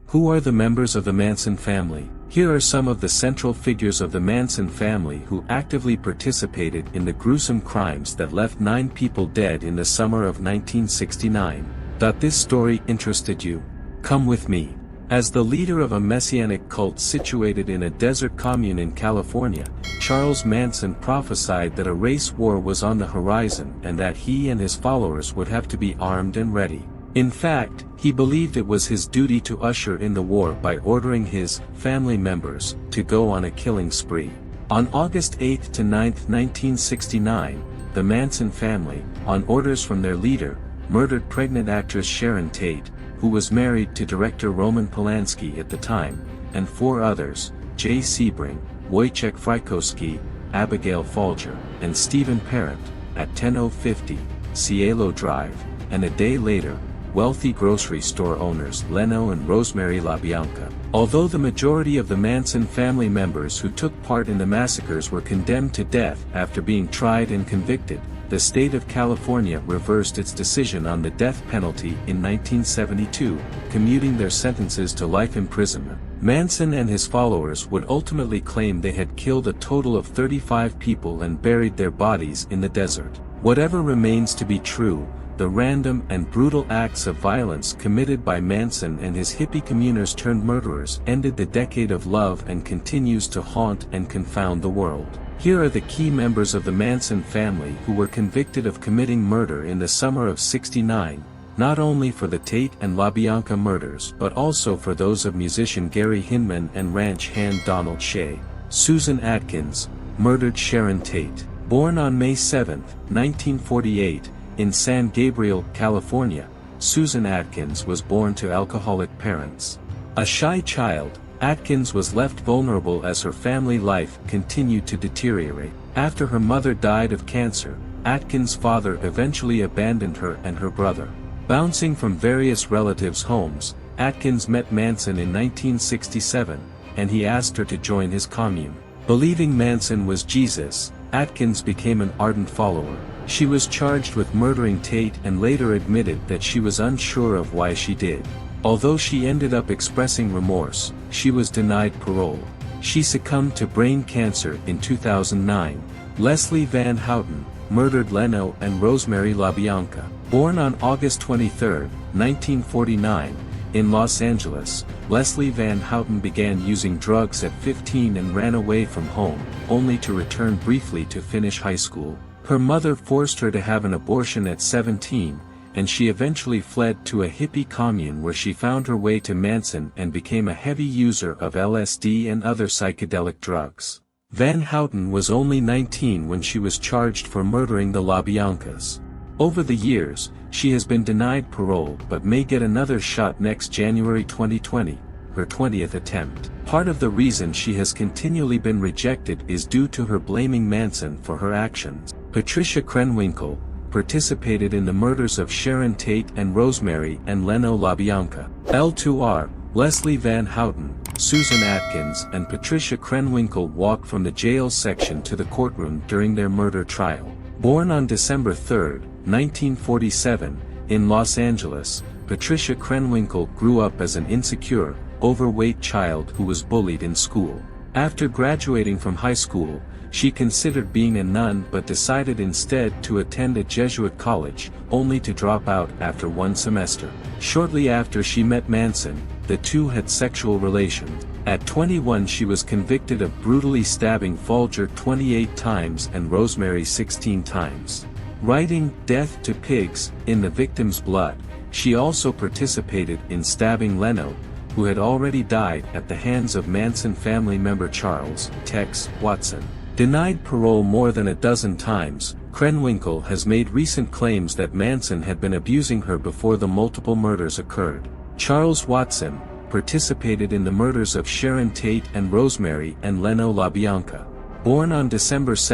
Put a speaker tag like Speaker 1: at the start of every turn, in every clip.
Speaker 1: Who are the members of the Manson family? Here are some of the central figures of the Manson family who actively participated in the gruesome crimes that left 9 people dead in the summer of 1969. This story interested you? Come with me. As the leader of a messianic cult situated in a desert commune in California, Charles Manson prophesied that a race war was on the horizon and that he and his followers would have to be armed and ready. In fact, he believed it was his duty to usher in the war by ordering his family members to go on a killing spree. On August 8 to 9, 1969, the Manson family, on orders from their leader, murdered pregnant actress Sharon Tate, who was married to director Roman Polanski at the time, and 4 others, J. Sebring, Wojciech Frykowski, Abigail Folger, and Stephen Parent, at 10:50 Cielo Drive, and a day later, wealthy grocery store owners Leno and Rosemary LaBianca. Although the majority of the Manson family members who took part in the massacres were condemned to death after being tried and convicted, the state of California reversed its decision on the death penalty in 1972, commuting their sentences to life imprisonment. Manson and his followers would ultimately claim they had killed a total of 35 people and buried their bodies in the desert. Whatever remains to be true, the random and brutal acts of violence committed by Manson and his hippie communers turned murderers ended the decade of love and continues to haunt and confound the world. Here are the key members of the Manson family who were convicted of committing murder in the summer of '69, not only for the Tate and LaBianca murders but also for those of musician Gary Hinman and ranch hand Donald Shea. Susan Atkins, murdered Sharon Tate. Born on May 7, 1948, in San Gabriel, California, Susan Atkins was born to alcoholic parents. A shy child, Atkins was left vulnerable as her family life continued to deteriorate. After her mother died of cancer, Atkins' father eventually abandoned her and her brother. Bouncing from various relatives' homes, Atkins met Manson in 1967, and he asked her to join his commune. Believing Manson was Jesus, Atkins became an ardent follower. She was charged with murdering Tate and later admitted that she was unsure of why she did. Although she ended up expressing remorse, she was denied parole. She succumbed to brain cancer in 2009. Leslie Van Houten, murdered Leno and Rosemary LaBianca. Born on August 23, 1949, in Los Angeles, Leslie Van Houten began using drugs at 15 and ran away from home, only to return briefly to finish high school. Her mother forced her to have an abortion at 17, and she eventually fled to a hippie commune where she found her way to Manson and became a heavy user of LSD and other psychedelic drugs. Van Houten was only 19 when she was charged for murdering the LaBiancas. Over the years, she has been denied parole but may get another shot next January 2020, her 20th attempt. Part of the reason she has continually been rejected is due to her blaming Manson for her actions. Patricia Krenwinkel participated in the murders of Sharon Tate and Rosemary and Leno LaBianca. L2R, Leslie Van Houten, Susan Atkins and Patricia Krenwinkel walked from the jail section to the courtroom during their murder trial. Born on December 3, 1947, in Los Angeles, Patricia Krenwinkel grew up as an insecure, overweight child who was bullied in school. After graduating from high school, she considered being a nun but decided instead to attend a Jesuit college, only to drop out after 1 semester. Shortly after she met Manson, the two had sexual relations. At 21 she was convicted of brutally stabbing Folger 28 times and Rosemary 16 times. Writing "Death to Pigs" in the victim's blood, she also participated in stabbing Leno, who had already died at the hands of Manson family member Charles "Tex" Watson. Denied parole more than a dozen times, Krenwinkel has made recent claims that Manson had been abusing her before the multiple murders occurred. Charles Watson participated in the murders of Sharon Tate and Rosemary and Leno LaBianca. Born on December 2,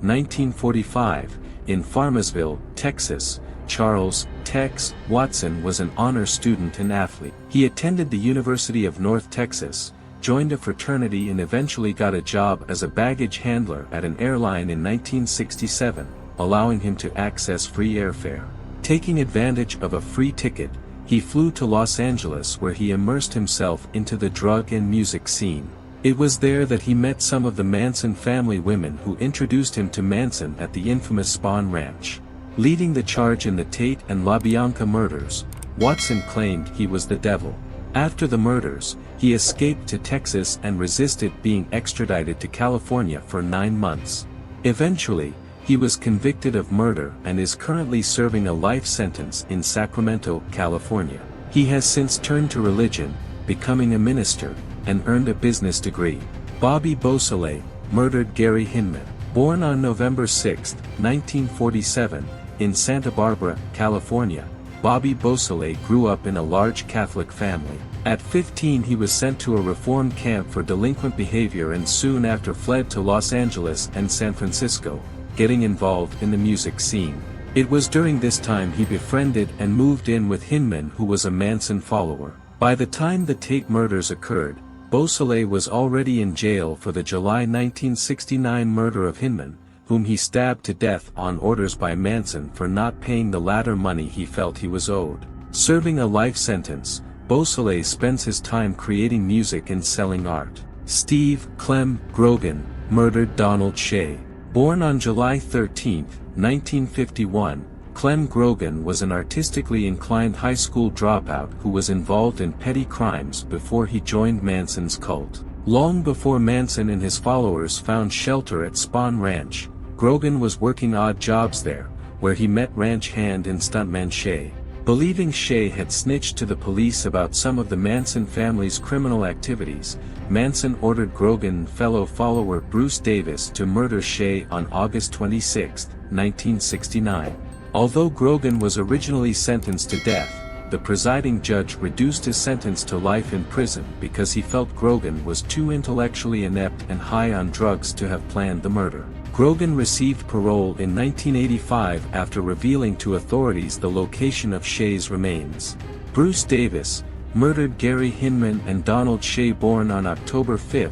Speaker 1: 1945, in Farmersville, Texas, Charles "Tex" Watson was an honor student and athlete. He attended the University of North Texas, joined a fraternity and eventually got a job as a baggage handler at an airline in 1967, allowing him to access free airfare. Taking advantage of a free ticket, he flew to Los Angeles where he immersed himself into the drug and music scene. It was there that he met some of the Manson family women who introduced him to Manson at the infamous Spahn Ranch. Leading the charge in the Tate and LaBianca murders, Watson claimed he was the devil. After the murders, he escaped to Texas and resisted being extradited to California for 9 months. Eventually, he was convicted of murder and is currently serving a life sentence in Sacramento, California. He has since turned to religion, becoming a minister, and earned a business degree. Bobby Beausoleil murdered Gary Hinman. Born on November 6, 1947, in Santa Barbara, California, Bobby Beausoleil grew up in a large Catholic family. At 15 he was sent to a reform camp for delinquent behavior and soon after fled to Los Angeles and San Francisco, getting involved in the music scene. It was during this time he befriended and moved in with Hinman, who was a Manson follower. By the time the Tate murders occurred, Beausoleil was already in jail for the July 1969 murder of Hinman, whom he stabbed to death on orders by Manson for not paying the latter money he felt he was owed. Serving a life sentence, Beausoleil spends his time creating music and selling art. Steve Clem Grogan murdered Donald Shea. Born on July 13, 1951, Clem Grogan was an artistically inclined high school dropout who was involved in petty crimes before he joined Manson's cult. Long before Manson and his followers found shelter at Spahn Ranch, Grogan was working odd jobs there, where he met ranch hand and stuntman Shea. Believing Shea had snitched to the police about some of the Manson family's criminal activities, Manson ordered Grogan and fellow follower Bruce Davis to murder Shea on August 26, 1969. Although Grogan was originally sentenced to death, the presiding judge reduced his sentence to life in prison because he felt Grogan was too intellectually inept and high on drugs to have planned the murder. Grogan received parole in 1985 after revealing to authorities the location of Shea's remains. Bruce Davis murdered Gary Hinman and Donald Shea. Born on October 5,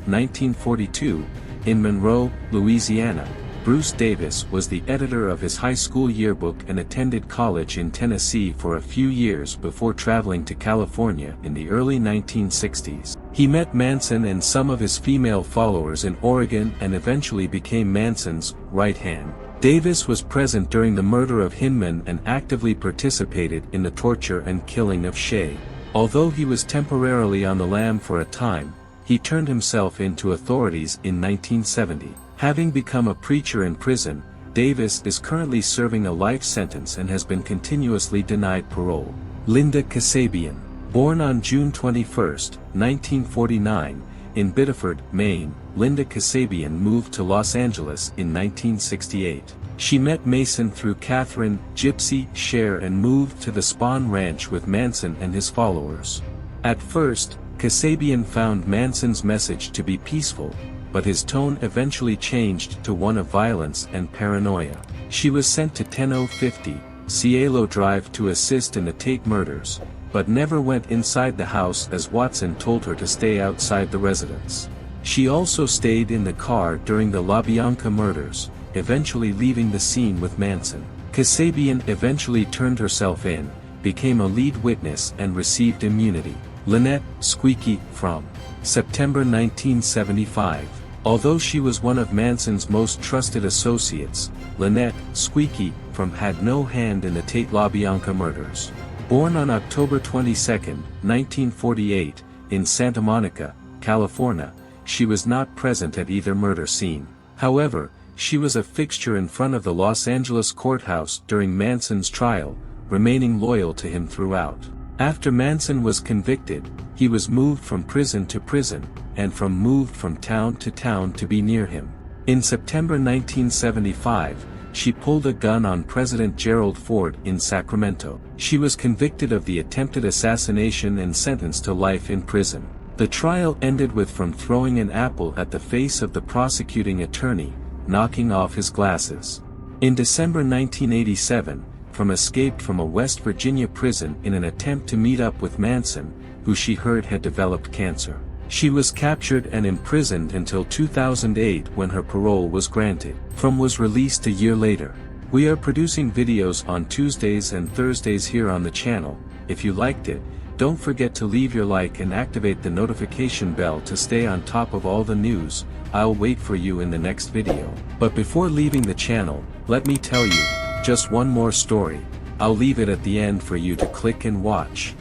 Speaker 1: 1942, in Monroe, Louisiana. Bruce Davis was the editor of his high school yearbook and attended college in Tennessee for a few years before traveling to California in the early 1960s. He met Manson and some of his female followers in Oregon and eventually became Manson's right hand. Davis was present during the murder of Hinman and actively participated in the torture and killing of Shea. Although he was temporarily on the lam for a time, he turned himself in to authorities in 1970. Having become a preacher in prison, Davis is currently serving a life sentence and has been continuously denied parole. Linda Kasabian. Born on June 21, 1949, in Biddeford, Maine, Linda Kasabian moved to Los Angeles in 1968. She met Mason through Catherine Gypsy Cher and moved to the Spahn Ranch with Manson and his followers. At first, Kasabian found Manson's message to be peaceful, but his tone eventually changed to one of violence and paranoia. She was sent to 10050 Cielo Drive to assist in the Tate murders, but never went inside the house as Watson told her to stay outside the residence. She also stayed in the car during the LaBianca murders, eventually leaving the scene with Manson. Kasabian eventually turned herself in, became a lead witness and received immunity. Lynette Squeaky from September 1975. Although she was one of Manson's most trusted associates, Lynette Squeaky from had no hand in the Tate LaBianca murders. Born on October 22, 1948, in Santa Monica, California, she was not present at either murder scene. However, she was a fixture in front of the Los Angeles courthouse during Manson's trial, remaining loyal to him throughout. After Manson was convicted, he was moved from prison to prison, and moved from town to town to be near him. In September 1975, she pulled a gun on President Gerald Ford in Sacramento. She was convicted of the attempted assassination and sentenced to life in prison. The trial ended with from throwing an apple at the face of the prosecuting attorney, knocking off his glasses. In December 1987, from escaped from a West Virginia prison in an attempt to meet up with Manson, who she heard had developed cancer. She was captured and imprisoned until 2008 when her parole was granted. Was released a year later. We are producing videos on Tuesdays and Thursdays here on the channel, If you liked it, don't forget to leave your like and activate the notification bell to stay on top of all the news. I'll wait for you in the next video. But before leaving the channel, let me tell you, just one more story. I'll leave it at the end for you to click and watch.